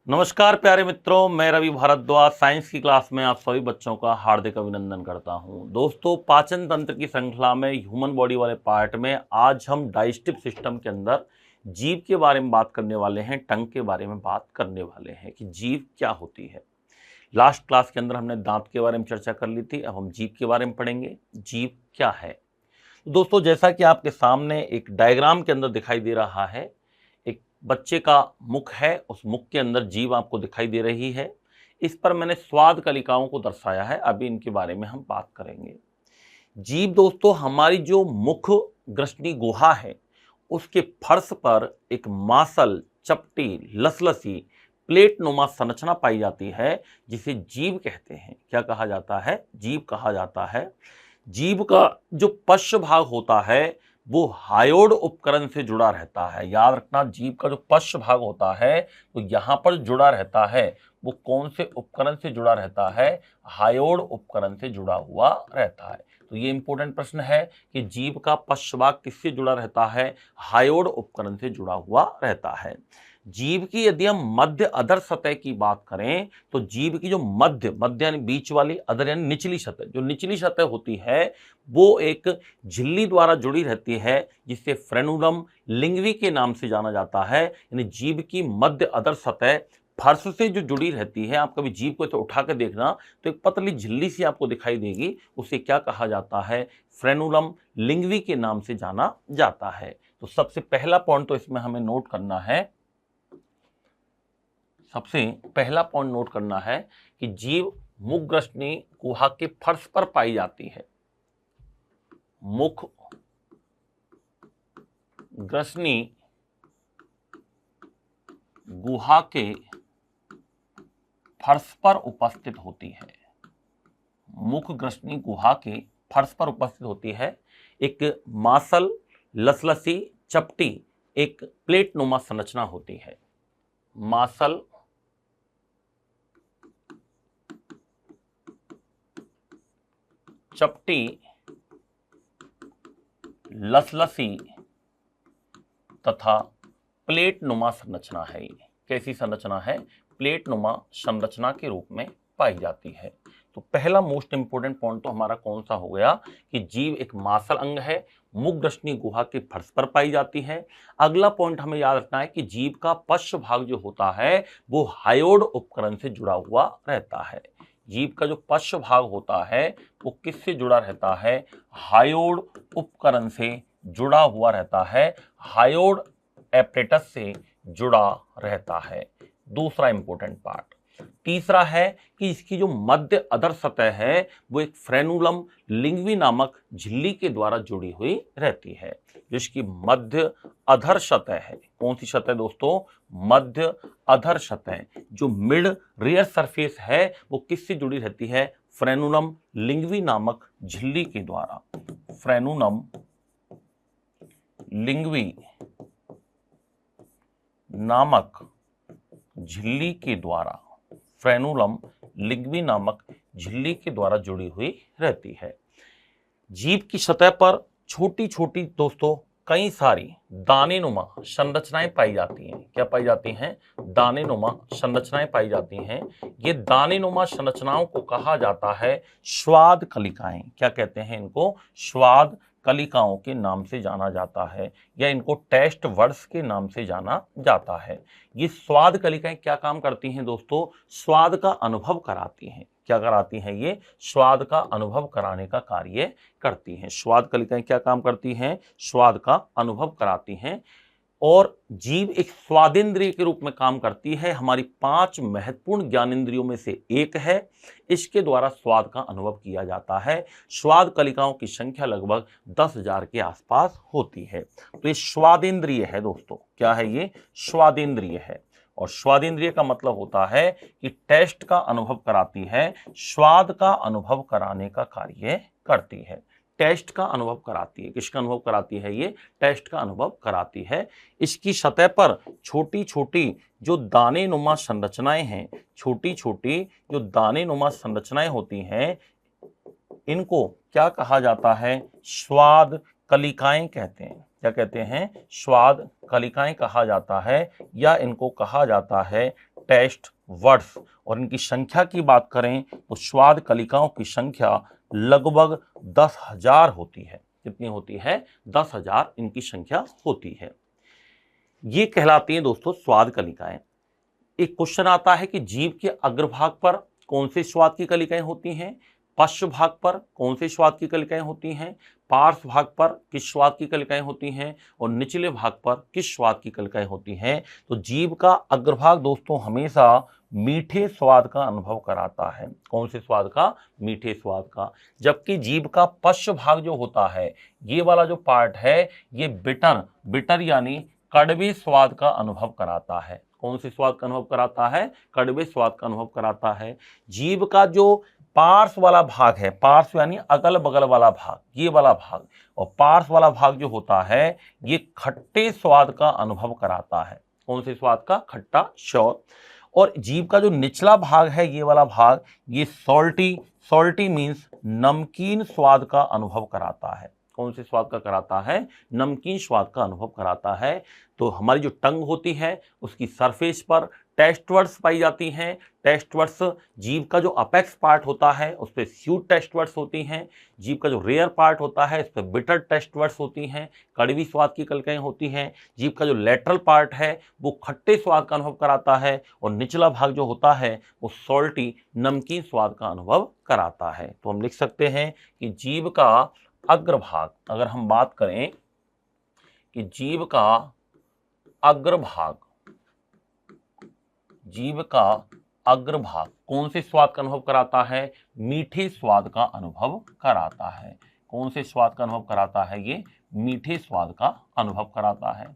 नमस्कार प्यारे मित्रों, मैं रवि भारद्वाज साइंस की क्लास में आप सभी बच्चों का हार्दिक अभिनंदन करता हूं। दोस्तों, पाचन तंत्र की श्रृंखला में ह्यूमन बॉडी वाले पार्ट में आज हम डाइजेस्टिव सिस्टम के अंदर जीभ के बारे में बात करने वाले हैं, टंग के बारे में बात करने वाले हैं कि जीभ क्या होती है। लास्ट क्लास के अंदर हमने दांत के बारे में चर्चा कर ली थी, अब हम जीभ के बारे में पढ़ेंगे। जीभ क्या है दोस्तों? जैसा कि आपके सामने एक डायग्राम के अंदर दिखाई दे रहा है, एक बच्चे का मुख है, उस मुख के अंदर जीभ आपको दिखाई दे रही है। इस पर मैंने स्वाद कलिकाओं को दर्शाया है, अभी इनके बारे में हम बात करेंगे। जीभ दोस्तों हमारी जो मुख ग्रसनी गुहा है, उसके फर्श पर एक मांसल, चपटी, लसलसी, प्लेट नुमा संरचना पाई जाती है, जिसे जीभ कहते हैं। क्या कहा जाता है? जीभ कहा जाता है। जीभ का जो पश्च भाग होता है वो हायोड उपकरण से जुड़ा रहता है। याद रखना, जीभ का जो पश्च भाग होता है तो यहाँ पर जुड़ा रहता है। वो कौन से उपकरण से जुड़ा रहता है? हायोड उपकरण से जुड़ा हुआ रहता है। तो ये इंपॉर्टेंट प्रश्न है कि जीभ का पश्च भाग किससे जुड़ा रहता है? हायोड उपकरण से जुड़ा हुआ रहता है। जीभ की यदि हम मध्य अधर सतह की बात करें तो जीभ की जो मध्य मध्य यानी बीच वाली, अधर यानी निचली सतह, जो निचली सतह होती है वो एक झिल्ली द्वारा जुड़ी रहती है, जिसे फ्रेनुलम लिंगवी के नाम से जाना जाता है। यानी जीभ की मध्य अधर सतह फर्श से जो जुड़ी रहती है, आप कभी जीभ को इसे उठा के देखना तो एक पतली झिल्ली सी आपको दिखाई देगी, उसे क्या कहा जाता है? फ्रेनुलम लिंगवी के नाम से जाना जाता है। तो सबसे पहला पॉइंट तो इसमें हमें नोट करना है, सबसे पहला पॉइंट नोट करना है कि जीभ मुख ग्रसनी गुहा के फर्श पर पाई जाती है। मुख ग्रसनी गुहा के फर्श पर उपस्थित होती है। मुख ग्रसनी गुहा के फर्श पर उपस्थित होती है। एक मांसल, लसलसी, चपटी, एक प्लेट नुमा संरचना होती है। मांसल, चपटी, लसलसी तथा प्लेट नुमा संरचना है। ये कैसी संरचना है? प्लेट नुमा संरचना के रूप में पाई जाती है। तो पहला मोस्ट इंपोर्टेंट पॉइंट तो हमारा कौन सा हो गया कि जीभ एक मांसल अंग है, मुख ग्रसनी गुहा के फर्श पर पाई जाती है। अगला पॉइंट हमें याद रखना है कि जीभ का पश्च भाग जो होता है वो हायोड उपकरण से जुड़ा हुआ रहता है। जीभ का जो पश्च भाग होता है वो किससे जुड़ा रहता है? हायोड उपकरण से जुड़ा हुआ रहता है, हायोड एपरेटस से जुड़ा रहता है। दूसरा इंपॉर्टेंट पार्ट। तीसरा है कि इसकी जो मध्य अधर सतह है वो एक फ्रेनुलम लिंगवी नामक झिल्ली के द्वारा जुड़ी हुई रहती है। जिसकी मध्य अधर सतह है, कौन सी सतह दोस्तों? मध्य अधर सतह। जो मिड रियर सरफेस है वो किससे जुड़ी रहती है? फ्रेनुलम लिंगवी नामक झिल्ली के द्वारा। फ्रेनुलम लिंगवी नामक झिल्ली के द्वारा, फ्रेनुलम लिंगवी नामक झिल्ली के द्वारा जुड़ी हुई रहती है। जीभ की सतह पर छोटी छोटी दोस्तों कई सारी दानेनुमा संरचनाएं पाई जाती हैं। क्या पाई जाती हैं? दानेनुमा संरचनाएं पाई जाती हैं। ये दानेनुमा संरचनाओं को कहा जाता है स्वाद कलिकाएं। क्या कहते हैं इनको? स्वाद कलिकाओं के नाम से जाना जाता है, या इनको टेस्ट वर्ड्स के नाम से जाना जाता है। ये स्वाद कलिकाएं क्या काम करती हैं दोस्तों? स्वाद का अनुभव कराती हैं। क्या कराती हैं ये? स्वाद का अनुभव कराने का कार्य करती हैं। स्वाद कलिकाएं क्या काम करती हैं? स्वाद का अनुभव कराती हैं। और जीभ एक स्वादेंद्रिय के रूप में काम करती है। हमारी 5 महत्वपूर्ण ज्ञानेंद्रियों में से एक है। इसके द्वारा स्वाद का अनुभव किया जाता है। स्वाद कलिकाओं की संख्या लगभग 10,000 के आसपास होती है। तो ये स्वादेंद्रिय है दोस्तों। क्या है ये? स्वादेंद्रिय है। और स्वादेंद्रिय का मतलब होता है कि टेस्ट का अनुभव कराती है, स्वाद का अनुभव कराने का कार्य करती है। टेस्ट का अनुभव कराती है। किसका अनुभव कराती है ये? टेस्ट का अनुभव कराती है। इसकी सतह पर छोटी छोटी जो दाने नुमा संरचनाएं हैं, छोटी छोटी जो दाने नुमा संरचनाएं होती हैं, इनको क्या कहा जाता है? स्वाद कलिकाएं कहते हैं। क्या कहते हैं? स्वाद कलिकाएं कहा जाता है, या इनको कहा जाता है टेस्ट वर्ड्स, और इनकी संख्या की बात करें तो स्वाद कलिकाओं की संख्या लगभग 10,000 होती है। कितनी होती है? 10,000 इनकी संख्या होती है। ये कहलाती हैं दोस्तों स्वाद कलिकाएं। एक क्वेश्चन आता है कि जीभ के अग्रभाग पर कौन से स्वाद की कलिकाएं होती हैं, पश्च भाग पर कौन से स्वाद की कलिकाएं होती हैं, पार्श्व भाग पर किस स्वाद की कलिकाएं होती हैं, और निचले भाग पर किस स्वाद की कलिकाएं होती हैं। तो जीभ का अग्रभाग दोस्तों हमेशा मीठे स्वाद का अनुभव कराता है। कौन से स्वाद का? मीठे स्वाद का। जबकि जीभ का पश्च भाग जो होता है, ये वाला जो पार्ट है, ये बिटर यानी कड़वे स्वाद का अनुभव कराता है। कौन से स्वाद का अनुभव कराता है? कड़वे स्वाद का अनुभव कराता है। जीभ का जो पार्श्व वाला भाग है, पार्श्व यानी अगल बगल वाला भाग, ये वाला भाग, और पार्श्व वाला भाग जो होता है ये खट्टे स्वाद का अनुभव कराता है। कौन से स्वाद का? खट्टा स्वाद। और जीभ का जो निचला भाग है, ये वाला भाग, ये सॉल्टी मीन्स नमकीन स्वाद का अनुभव कराता है। कौन से स्वाद का कराता है? नमकीन स्वाद का अनुभव कराता है। तो हमारी जो टंग होती है उसकी सरफेस पर टेस्ट वर्ड्स पाई जाती हैं। टेस्ट वर्ड्स, जीभ का जो अपेक्स पार्ट होता है उस पर स्वीट टेस्ट वर्ड्स होती हैं। जीभ का जो रेयर पार्ट होता है इस पर बिटर टेस्ट वर्ड्स होती हैं, कड़वी स्वाद की कलिकाएं होती हैं। जीभ का जो लेटरल पार्ट है वो खट्टे स्वाद का अनुभव कराता है, और निचला भाग जो होता है वो सॉल्टी नमकीन स्वाद का अनुभव कराता है। तो हम लिख सकते हैं कि जीभ का अग्रभाग, अगर हम बात करें कि जीभ का अग्रभाग, जीभ का अग्रभाग कौन से स्वाद का अनुभव कराता है? मीठे स्वाद का अनुभव कराता है। कौन से स्वाद का अनुभव कराता है? ये मीठे स्वाद का अनुभव कराता है।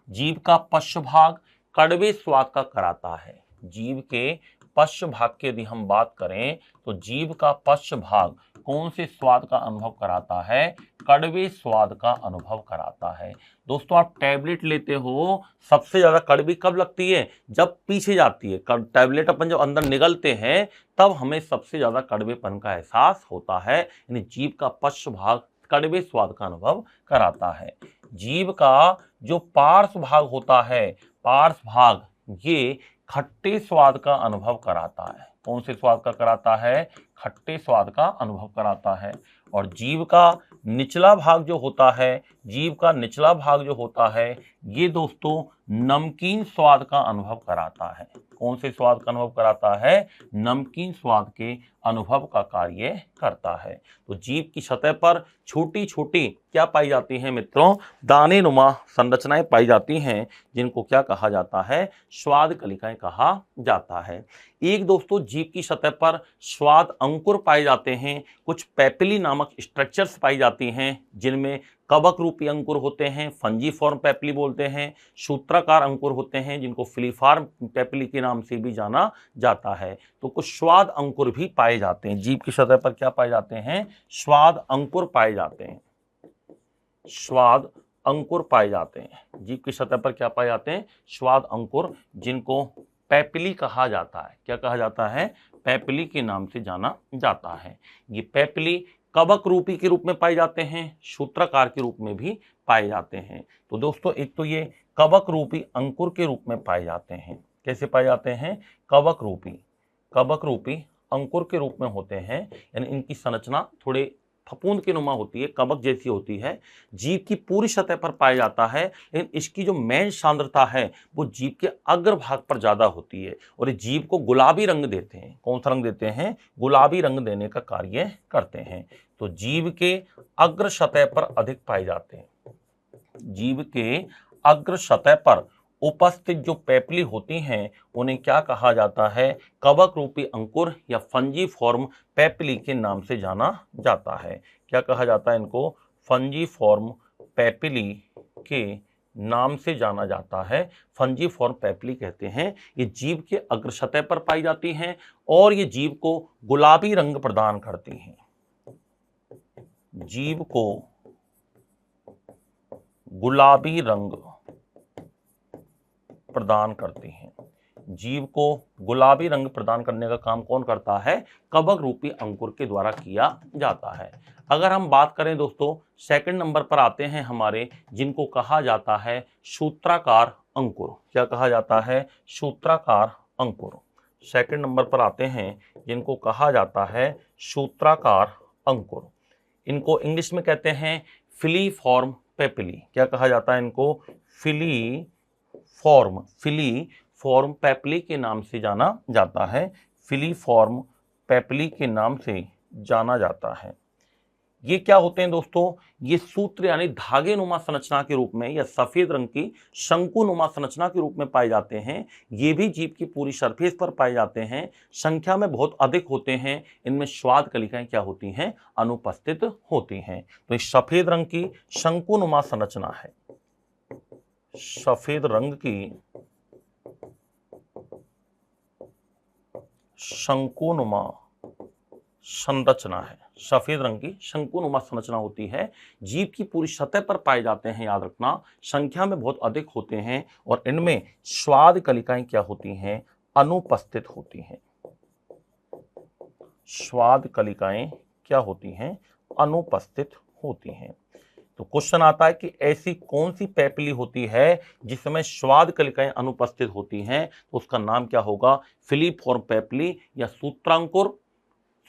जीभ का पश्च भाग कड़वे स्वाद का कराता है। जीभ के पश्च भाग की यदि हम बात करें तो जीभ का पश्च भाग कौन से स्वाद का अनुभव कराता है? कड़वे स्वाद का अनुभव कराता है। दोस्तों आप टैबलेट लेते हो, सबसे ज्यादा कड़वी कब लगती है? जब पीछे जाती है। टैबलेट अपन जब अंदर निगलते हैं तब हमें सबसे ज्यादा कड़वेपन का एहसास होता है। यानी जीभ का पश्च भाग कड़वे स्वाद का अनुभव कराता है। जीभ का जो पार्श्व भाग होता है, पार्श्व भाग, ये खट्टे स्वाद का अनुभव कराता है। कौन से स्वाद का कराता है? खट्टे स्वाद का अनुभव कराता है। और जीभ का निचला भाग जो होता है, जीभ का निचला भाग जो होता है, ये दोस्तों नमकीन स्वाद का अनुभव कराता है। कौन से स्वाद का अनुभव कराता है? नमकीन स्वाद के अनुभव का कार्य करता है। तो जीभ की सतह पर छोटी छोटी क्या पाई जाती हैं मित्रों? दाने नुमा संरचनाएं पाई जाती हैं, जिनको क्या कहा जाता है? स्वाद कलिकाएं कहा जाता है। एक दोस्तों जीभ की सतह पर स्वाद अंकुर पाए जाते हैं। कुछ पेपिली नामक स्ट्रक्चर्स पाई जाती हैं, जिनमें कवक रूपी अंकुर होते हैं, फंजीफॉर्म पेपिली बोलते हैं। सूत्राकार अंकुर होते हैं, जिनको फिलीफॉर्म पेपिली के नाम से भी जाना जाता है। तो कुछ स्वाद अंकुर भी पाए जाते हैं। जीभ की सतह पर क्या पाए जाते हैं? स्वाद अंकुर पाए जाते हैं। स्वाद अंकुर पाए जाते हैं। जीभ की सतह पर क्या पाए जाते हैं? स्वाद अंकुर, जिनको पेपिली कहा जाता है। क्या कहा जाता है? पेपिली के नाम से जाना जाता है। ये पेपिली कवक रूपी के रूप में पाए जाते हैं, सूत्राकार के रूप में भी पाए जाते हैं। तो दोस्तों एक तो ये कवक रूपी अंकुर के रूप में पाए जाते हैं। कैसे पाए जाते हैं? कवक रूपी अंकुर के रूप में होते हैं। यानी इनकी संरचना थोड़े फफूंद के नुमा होती है, कवक जैसी होती है। जीभ की पूरी सतह पर पाया जाता है, लेकिन इसकी जो मेन सांद्रता है वो जीभ के अग्रभाग पर ज्यादा होती है, और ये जीभ को गुलाबी रंग देते हैं। कौन सा रंग देते हैं? गुलाबी रंग देने का कार्य करते हैं। तो जीभ के अग्र सतह पर अधिक पाए जाते हैं। जीभ के अग्र सतह पर उपस्थित जो पेपिली होती हैं उन्हें क्या कहा जाता है? कवक रूपी अंकुर या फंजीफॉर्म पेपिली के नाम से जाना जाता है। क्या कहा जाता है इनको? फंजीफॉर्म पेपिली के नाम से जाना जाता है। फंजीफॉर्म पेपिली कहते हैं। ये जीभ के अग्र सतह पर पाई जाती हैं और ये जीभ को गुलाबी रंग प्रदान करती हैं। जीभ को गुलाबी रंग प्रदान करती हैं। जीभ को गुलाबी रंग प्रदान करने का काम कौन करता है? कवक रूपी अंकुर के द्वारा किया जाता है। अगर हम बात करें दोस्तों, सेकंड नंबर पर आते हैं हमारे, जिनको कहा जाता है सूत्राकार अंकुर। क्या कहा जाता है? सूत्राकार अंकुर। सेकंड नंबर पर आते हैं जिनको कहा जाता है सूत्राकार अंकुर। इनको इंग्लिश में कहते हैं फिलीफॉर्म पेपिली। क्या कहा जाता है इनको? फिलीफॉर्म पेपिली के नाम से जाना जाता है। फिलीफॉर्म पेपिली के नाम से जाना जाता है। ये क्या होते हैं दोस्तों? ये सूत्र यानी धागे नुमा संरचना के रूप में या सफेद रंग की शंकु नुमा संरचना के रूप में पाए जाते हैं। ये भी जीभ की पूरी सरफेस पर पाए जाते हैं, संख्या में बहुत अधिक होते हैं। इनमें स्वाद कलिकाएं क्या होती हैं? अनुपस्थित होती हैं। तो इस सफेद रंग की शंकु नुमा संरचना है, सफेद रंग की शंकुनुमा संरचना है, सफेद रंग की शंकुनुमा संरचना होती है। जीभ की पूरी सतह पर पाए जाते हैं, याद रखना, संख्या में बहुत अधिक होते हैं और इनमें स्वाद कलिकाएं क्या होती हैं? अनुपस्थित होती हैं। स्वाद कलिकाएं क्या होती हैं? अनुपस्थित होती हैं। तो क्वेश्चन आता है कि ऐसी कौन सी पेपिली होती है जिसमें स्वाद कलिकाएं अनुपस्थित होती हैं? तो उसका नाम क्या होगा? फिलीफॉर्म पेपिली या सूत्रांकुर।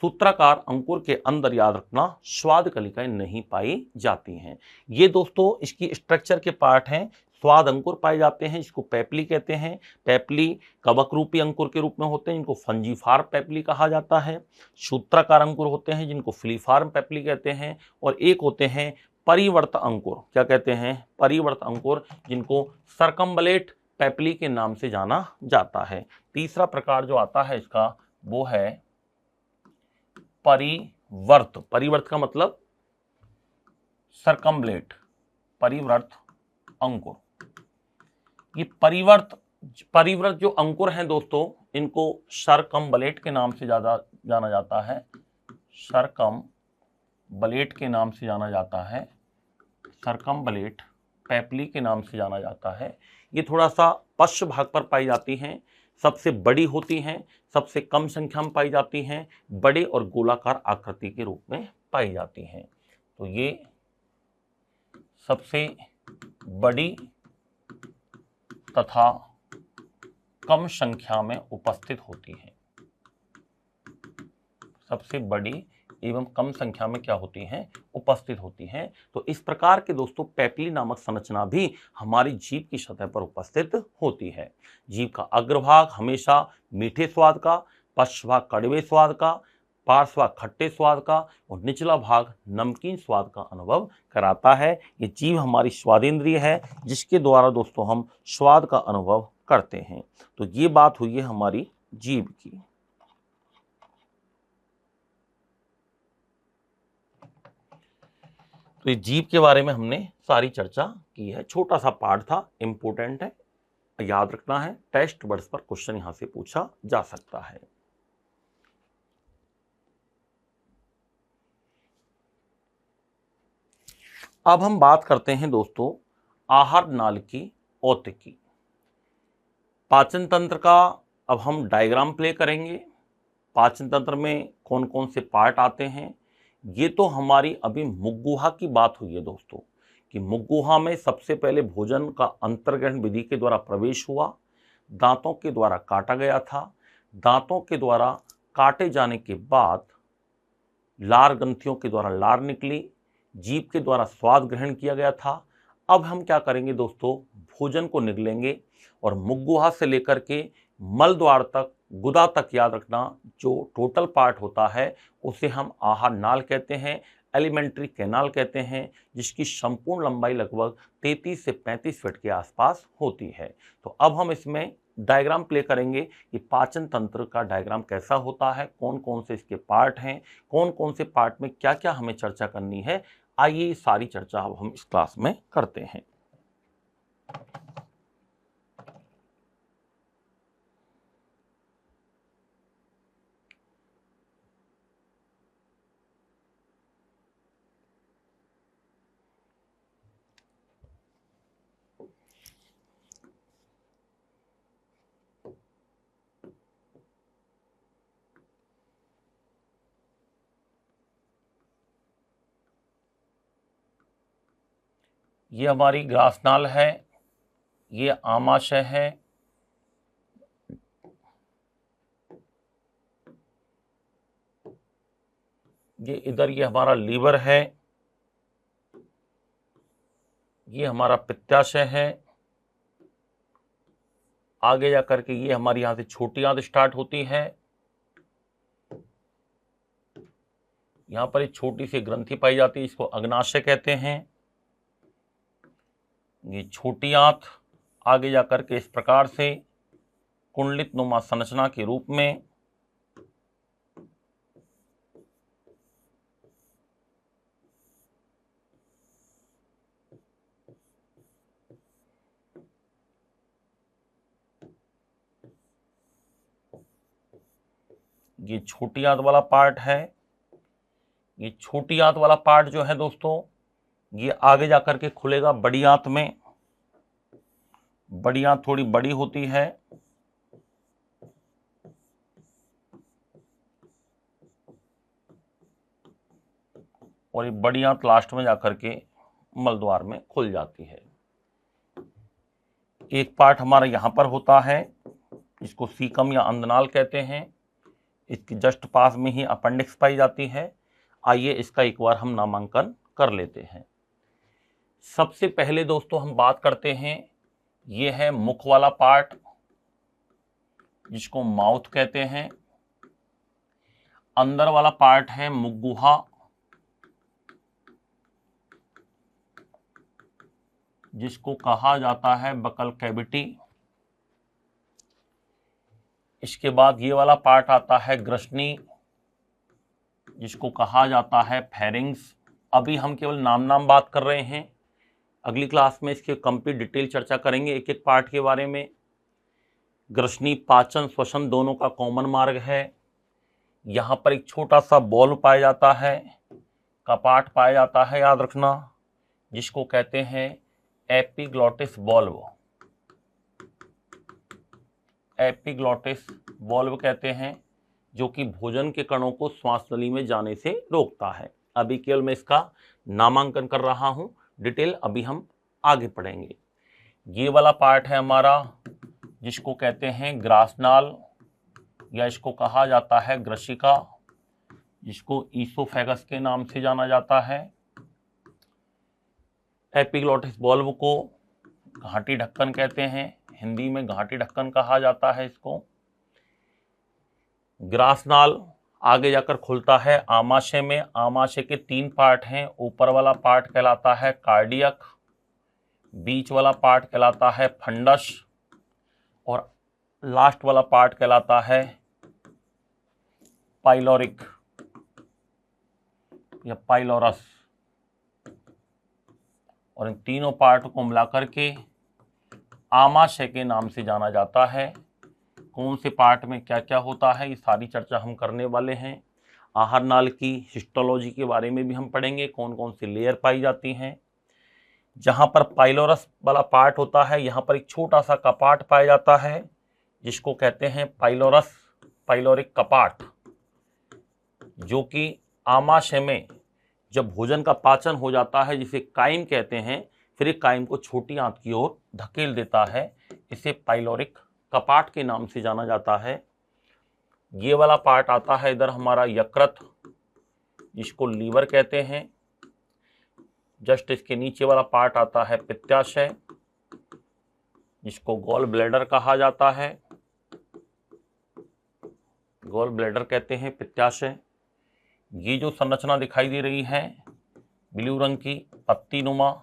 सूत्राकार अंकुर के अंदर याद रखना स्वाद कलिकाएं नहीं पाई जाती हैं। ये दोस्तों इसकी स्ट्रक्चर के पार्ट हैं। स्वाद अंकुर पाए जाते हैं जिसको पेपली कहते हैं। पेपली कवक रूपी अंकुर के रूप में होते हैं जिनको फंजीफार्म पेपली कहा जाता है। सूत्राकार अंकुर होते हैं जिनको फिलीफार्म पेपली कहते हैं। और एक होते हैं परिवर्त अंकुर। क्या कहते हैं? परिवर्त अंकुर, जिनको सरकम्बलेट पेपली के नाम से जाना जाता है। तीसरा प्रकार जो आता है इसका वो है परिवर्त। परिवर्त का मतलब सरकम्बलेट, परिवर्त अंकुर। ये परिवर्त जो अंकुर हैं दोस्तों, इनको सरकम्बलेट के नाम से ज्यादा जाना जाता है। सरकम्बलेट के नाम से जाना जाता है। सरकम्बलेट पेपली के नाम से जाना जाता है। ये थोड़ा सा पश्च भाग पर पाई जाती हैं, सबसे बड़ी होती हैं, सबसे कम संख्या में पाई जाती हैं, बड़े और गोलाकार आकृति के रूप में पाई जाती हैं। तो ये सबसे बड़ी तथा कम संख्या में उपस्थित होती हैं। सबसे बड़ी एवं कम संख्या में क्या होती हैं? उपस्थित होती हैं। तो इस प्रकार के दोस्तों पेपली नामक संरचना भी हमारी जीभ की सतह पर उपस्थित होती है। जीभ का अग्रभाग हमेशा मीठे स्वाद का, पश्च भाग कड़वे स्वाद का, पार्श्व भाग खट्टे स्वाद का और निचला भाग नमकीन स्वाद का अनुभव कराता है। ये जीभ हमारी स्वादेंद्रिय है जिसके द्वारा दोस्तों हम स्वाद का अनुभव करते हैं। तो ये बात हुई है हमारी जीभ की। तो इस जीभ के बारे में हमने सारी चर्चा की है। छोटा सा पार्ट था, इंपॉर्टेंट है, याद रखना है। टेस्ट वर्ड्स पर क्वेश्चन यहां से पूछा जा सकता है। अब हम बात करते हैं दोस्तों आहार नाल की औत की। पाचन तंत्र का अब हम डायग्राम प्ले करेंगे। पाचन तंत्र में कौन कौन से पार्ट आते हैं, ये तो हमारी अभी मुखगुहा की बात हुई है दोस्तों, कि मुखगुहा में सबसे पहले भोजन का अंतर्ग्रहण विधि के द्वारा प्रवेश हुआ, दांतों के द्वारा काटा गया था, दांतों के द्वारा काटे जाने के बाद लार ग्रंथियों के द्वारा लार निकली, जीभ के द्वारा स्वाद ग्रहण किया गया था। अब हम क्या करेंगे दोस्तों? भोजन को निगलेंगे और मुखगुहा से लेकर के मल द्वार तक, गुदा तक, याद रखना, जो टोटल पार्ट होता है उसे हम आहार नाल कहते हैं, एलिमेंट्री कैनाल कहते हैं, जिसकी संपूर्ण लंबाई लगभग 33 से 35 फीट के आसपास होती है। तो अब हम इसमें डायग्राम प्ले करेंगे कि पाचन तंत्र का डायग्राम कैसा होता है, कौन कौन से इसके पार्ट हैं, कौन कौन से पार्ट में क्या क्या हमें चर्चा करनी है। आइए सारी चर्चा अब हम इस क्लास में करते हैं। ये हमारी ग्रासनाल है, ये आमाशय है, ये इधर ये हमारा लीवर है, ये हमारा पित्ताशय है, आगे जा करके ये हमारी यहां से छोटी आंत स्टार्ट होती है, यहां पर एक छोटी सी ग्रंथि पाई जाती है, इसको अग्नाशय कहते हैं। ये छोटी आंत आगे जा करके इस प्रकार से कुंडलित नुमा संरचना के रूप में ये छोटी आंत वाला पार्ट है। ये छोटी आंत वाला पार्ट जो है दोस्तों, ये आगे जाकर के खुलेगा बड़ी आंत में। बड़ी आंत थोड़ी बड़ी होती है, और ये बड़ी आंत लास्ट में जाकर के मलद्वार में खुल जाती है। एक पार्ट हमारा यहां पर होता है, इसको सीकम या अंदनाल कहते हैं। इसकी जस्ट पास में ही अपेंडिक्स पाई जाती है। आइए इसका एक बार हम नामांकन कर लेते हैं। सबसे पहले दोस्तों हम बात करते हैं, ये है मुख वाला पार्ट, जिसको माउथ कहते हैं। अंदर वाला पार्ट है मुखगुहा, जिसको कहा जाता है बकल कैविटी। इसके बाद ये वाला पार्ट आता है ग्रसनी, जिसको कहा जाता है फेरिंग्स। अभी हम केवल नाम बात कर रहे हैं, अगली क्लास में इसकी कंप्लीट डिटेल चर्चा करेंगे एक एक पार्ट के बारे में। ग्रसनी पाचन श्वसन दोनों का कॉमन मार्ग है। यहाँ पर एक छोटा सा बॉल पाया जाता है, कपाट पाया जाता है, याद रखना, जिसको कहते हैं एपिग्लॉटिस बॉल्व। एपिग्लॉटिस बॉल्व कहते हैं, जो कि भोजन के कणों को श्वास नली में जाने से रोकता है। अभी केवल मैं इसका नामांकन कर रहा हूं, डिटेल अभी हम आगे पढ़ेंगे। ये वाला पार्ट है हमारा, जिसको कहते हैं ग्रासनाल, या इसको कहा जाता है ग्रशिका, जिसको ईसोफेगस के नाम से जाना जाता है। एपिग्लॉटिस बॉल्व को घाटी ढक्कन कहते हैं, हिंदी में घाटी ढक्कन कहा जाता है इसको। ग्रासनाल आगे जाकर खुलता है आमाशय में। आमाशय के 3 पार्ट हैं। ऊपर वाला पार्ट कहलाता है कार्डियक, बीच वाला पार्ट कहलाता है फंडस, और लास्ट वाला पार्ट कहलाता है पाइलोरिक या पाइलोरस। और इन तीनों पार्ट को मिलाकर के आमाशय के नाम से जाना जाता है। कौन से पार्ट में क्या क्या होता है, ये सारी चर्चा हम करने वाले हैं। आहार नाल की हिस्टोलॉजी के बारे में भी हम पढ़ेंगे, कौन कौन सी लेयर पाई जाती हैं। जहाँ पर पाइलोरस वाला पार्ट होता है, यहाँ पर एक छोटा सा कपाट पाया जाता है, जिसको कहते हैं पाइलोरस पाइलोरिक कपाट, जो कि आमाशय में जब भोजन का पाचन हो जाता है, जिसे काइम कहते हैं, फिर एक काइम को छोटी आंत की ओर धकेल देता है। इसे पाइलोरिक कपाट के नाम से जाना जाता है। ये वाला पार्ट आता है इधर हमारा यकृत, जिसको लीवर कहते हैं। जस्ट इसके नीचे वाला पार्ट आता है पित्ताशय, जिसको गॉल ब्लैडर कहा जाता है। गॉल ब्लैडर कहते हैं पित्ताशय। ये जो संरचना दिखाई दे रही है ब्लू रंग की पत्ती नुमा,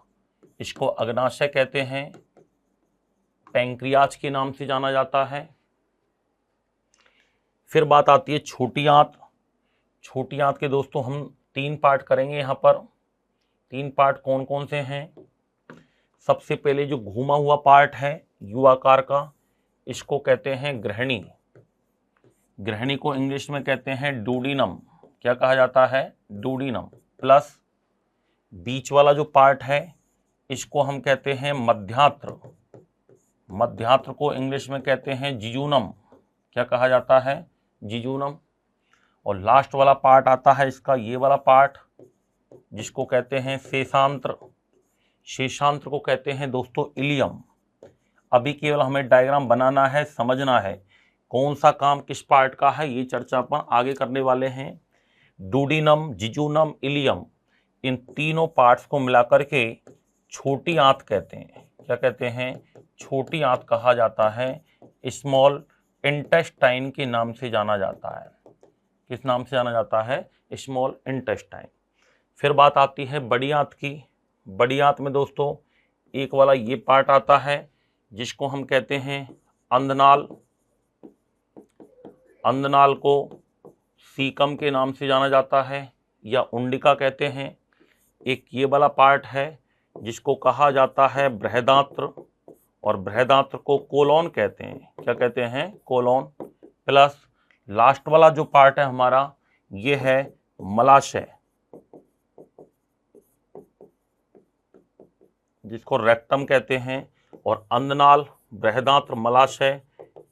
इसको अग्नाशय कहते हैं। पैंक्रियाज के नाम से जाना जाता है। फिर बात आती है छोटी आंत। छोटी आंत के दोस्तों हम 3 पार्ट करेंगे यहाँ पर। 3 पार्ट कौन कौन से हैं? सबसे पहले जो घूमा हुआ पार्ट है यू आकार का, इसको कहते हैं ग्रहणी। ग्रहणी को इंग्लिश में कहते हैं डूडीनम। क्या कहा जाता है? डूडीनम। प्लस बीच वाला जो पार्ट है, इसको हम कहते हैं मध्यांत्र। मध्यांत्र को इंग्लिश में कहते हैं जिजूनम। क्या कहा जाता है? जिजूनम। और लास्ट वाला पार्ट आता है इसका ये वाला पार्ट, जिसको कहते हैं शेषांत्र। शेषांत्र को कहते हैं दोस्तों इलियम। अभी केवल हमें डायग्राम बनाना है, समझना है कौन सा काम किस पार्ट का है, ये चर्चा अपन आगे करने वाले हैं। डूडीनम, जिजूनम, इलियम, इन तीनों पार्ट्स को मिलाकर के छोटी आंत कहते हैं। क्या कहते हैं? छोटी आंत कहा जाता है। स्मॉल इंटेस्टाइन के नाम से जाना जाता है। किस नाम से जाना जाता है? Small intestine. फिर बात आती है बड़ी आंत की। बड़ी आंत में दोस्तों एक वाला ये पार्ट आता है जिसको हम कहते हैं अंधनाल। अंधनाल को सीकम के नाम से जाना जाता है या उंडिका कहते हैं। एक ये वाला पार्ट है जिसको कहा जाता है बृहदांत्र, और बृहदांत्र को कोलोन कहते हैं। क्या कहते हैं? कोलोन। प्लस लास्ट वाला जो पार्ट है हमारा ये है मलाशय, जिसको रेक्टम कहते हैं। और अंधनाल, बृहदांत्र, मलाशय,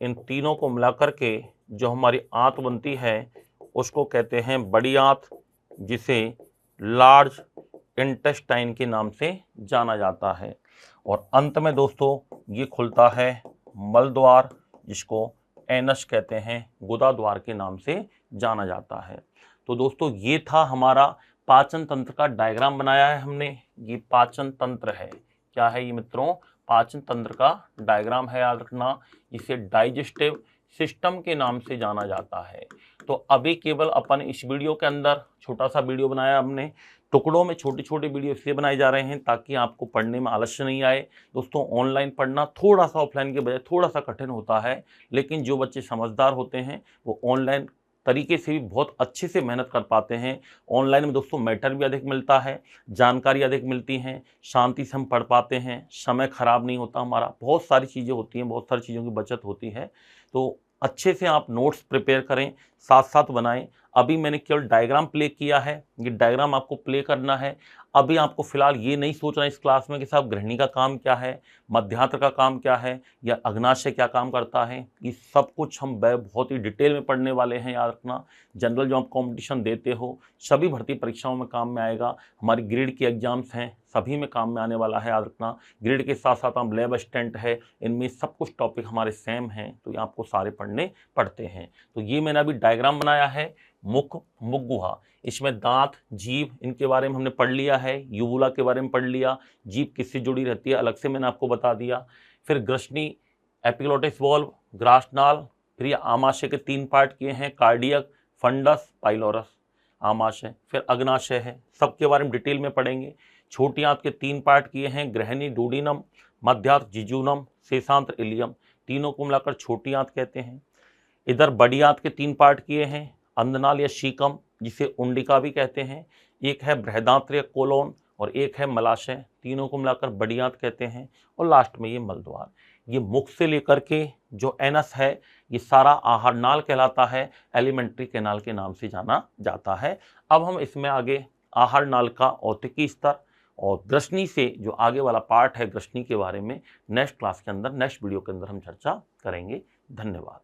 इन तीनों को मिलाकर के जो हमारी आंत बनती है उसको कहते हैं बड़ी आंत, जिसे लार्ज इंटेस्टाइन के नाम से जाना जाता है। और अंत में दोस्तों ये खुलता है मल द्वार, जिसको एनस कहते हैं, गुदा द्वार के नाम से जाना जाता है। तो दोस्तों ये था हमारा पाचन तंत्र का डायग्राम बनाया है हमने। ये पाचन तंत्र है। क्या है ये मित्रों? पाचन तंत्र का डायग्राम है, याद रखना। इसे डाइजेस्टिव सिस्टम के नाम से जाना जाता है। तो अभी केवल अपन इस वीडियो के अंदर छोटा सा वीडियो बनाया हमने। टुकड़ों में छोटे छोटे वीडियो इसलिए बनाए जा रहे हैं ताकि आपको पढ़ने में आलस्य नहीं आए। दोस्तों ऑनलाइन पढ़ना थोड़ा सा ऑफलाइन के बजाय थोड़ा सा कठिन होता है, लेकिन जो बच्चे समझदार होते हैं वो ऑनलाइन तरीके से भी बहुत अच्छे से मेहनत कर पाते हैं। ऑनलाइन में दोस्तों मैटर भी अधिक मिलता है, जानकारी अधिक मिलती हैं, शांति से हम पढ़ पाते हैं, समय खराब नहीं होता हमारा, बहुत सारी चीज़ें होती हैं, बहुत सारी चीज़ों की बचत होती है। तो अच्छे से आप नोट्स प्रिपेयर करें, साथ साथ बनाएं। अभी मैंने केवल डायग्राम प्ले किया है, ये डायग्राम आपको प्ले करना है। अभी आपको फिलहाल ये नहीं सोचना इस क्लास में कि साहब गृहिणी का काम क्या है, मध्यांतर का काम क्या है, या अग्नाशय क्या काम करता है। ये सब कुछ हम बहुत ही डिटेल में पढ़ने वाले हैं, याद रखना। जनरल जो आप कॉम्पिटिशन देते हो सभी भर्ती परीक्षाओं में काम में आएगा। हमारी ग्रेड की एग्जाम्स हैं, सभी में काम में आने वाला है, याद रखना। ग्रेड के साथ साथ हम लैब असिस्टेंट है, इनमें सब कुछ टॉपिक हमारे सेम हैं, तो ये आपको सारे पढ़ते हैं। तो ये मैंने अभी डायग्राम बनाया है। मुख, मुख गुहा, इसमें दांत, जीभ, इनके बारे में हमने पढ़ लिया है। यूवुला के बारे में पढ़ लिया, जीभ किससे जुड़ी रहती है अलग से मैंने आपको बता दिया। फिर ग्रसनी, एपिग्लोटिस वॉल्व, ग्रासनाल, फिर ये आमाशय के 3 पार्ट किए हैं, कार्डियक, फंडस, पाइलोरस, आमाशय। फिर अग्नाशय है, सबके बारे में डिटेल में पढ़ेंगे। छोटी आंत के 3 पार्ट किए हैं, गृहिणी, डूडीनम, मध्यांत्र, जिजूनम, शेषांत्र, इलियम, तीनों को मिलाकर छोटी आंत कहते हैं। इधर बड़ी आंत के 3 पार्ट किए हैं, अंधनाल या शीकम, जिसे उंडिका भी कहते हैं, एक है बृहदांत्र या कोलोन, और एक है मलाशय, तीनों को मिलाकर बड़ी आंत कहते हैं। और लास्ट में ये मलद्वार। ये मुख से लेकर के जो एनस है ये सारा आहार नाल कहलाता है, एलिमेंट्री कैनाल के नाम से जाना जाता है। अब हम इसमें आगे आहार नाल का औतिकी स्तर और ग्रसनी से जो आगे वाला पार्ट है ग्रसनी के बारे में नेक्स्ट क्लास के अंदर, नेक्स्ट वीडियो के अंदर हम चर्चा करेंगे। धन्यवाद।